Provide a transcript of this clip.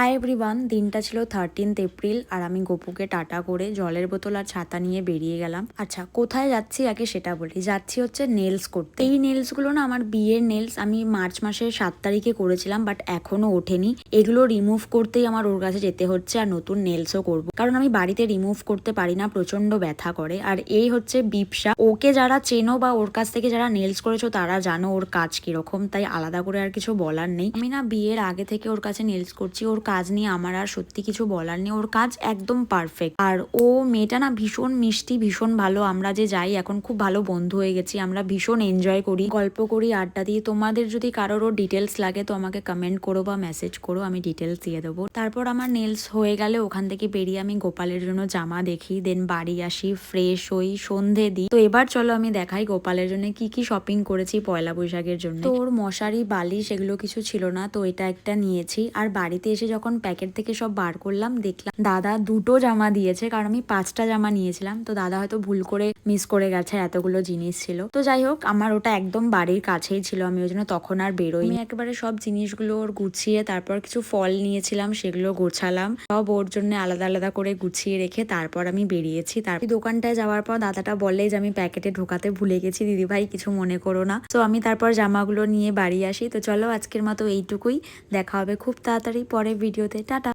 Hi everyone, দিনটা ছিল 13th April আর আমি গপুকে টাটা করে জলের বোতল আর ছাতা নিয়ে বেরিয়ে গেলাম। আচ্ছা, কোথায় যাচ্ছি আগে সেটা বলি। যাচ্ছি হচ্ছে নেলস করতে। এই নেলসগুলো না আমার বিয়ের নেলস, আমি মার্চ মাসের 7 তারিখে করেছিলাম, বাট এখনো ওঠেনি। এগুলো রিমুভ করতেই আমার ওর কাছে যেতে হচ্ছে আর নতুন নেলসও করব, কারণ আমি বাড়িতে রিমুভ করতে পারি না, প্রচন্ড ব্যথা করে। আর এই হচ্ছে বিপসা, ওকে যারা চেনো বা ওর কাছ থেকে যারা নেলস করেছো তারা জানো ওর কাজ কিরকম, তাই আলাদা করে আর কিছু বলার নেই। আমি না বিয়ের আগে থেকে ওর কাছে নেলস করছি, ওর কাজ নিয়ে আমার আর সত্যি কিছু বলার নেই, ওর কাজ একদম পারফেক্ট। আর ও মেয়েটা না ভীষণ মিষ্টি, ভীষণ ভালো। আমরা যে যাই এখন খুব ভালো বন্ধু হয়ে গেছি, আমরা ভীষণ এনজয় করি, গল্প করি, আড্ডা দিই। তোমাদের যদি কারোরও ডিটেলস লাগে তো আমাকে কমেন্ট করো বা মেসেজ করো, আমি ডিটেলস দিয়ে দেবো। তারপর আমার নেলস হয়ে গেলে ওখান থেকে বেরিয়ে আমি গোপালের জন্য জামা দেখি, দেন বাড়ি আসি, ফ্রেশ হই, সন্ধে দিই। তো এবার চলো আমি দেখাই গোপালের জন্য কি কি শপিং করেছি পয়লা বৈশাখের জন্য। তো ওর মশারি, বালিশ এগুলো কিছু ছিল না, তো এটা একটা নিয়েছি। আর বাড়িতে এসে যখন প্যাকেট থেকে সব বার করলাম, দেখলাম দাদা দুটো জামা দিয়েছে, কারণ আমি 5টা জামা নিয়েছিলাম। তো দাদা হয়তো ভুল করে মিস করে গেছে, এতগুলো জিনিস ছিল। তো যাই হোক, আমার ওটা একদম বাড়ির কাছেই ছিল, আমি ওই জন্য তখন আর বেরোই। আমি একেবারে সব জিনিসগুলো ওর গুছিয়ে, তারপর কিছু ফল নিয়েছিলাম সেগুলো গোছালাম, সব ওর জন্য আলাদা আলাদা করে গুছিয়ে রেখে তারপর আমি বেরিয়েছি। তারপর দোকানটায় যাওয়ার পর দাদাটা বলে যে আমি প্যাকেটে ঢোকাতে ভুলে গেছি, দিদি ভাই কিছু মনে করো না। তো আমি তারপর জামাগুলো নিয়ে বাড়ি আসি। তো চলো আজকের মতো এইটুকুই, দেখা হবে খুব তাড়াতাড়ি পরের ভিডিওতে। টাটা।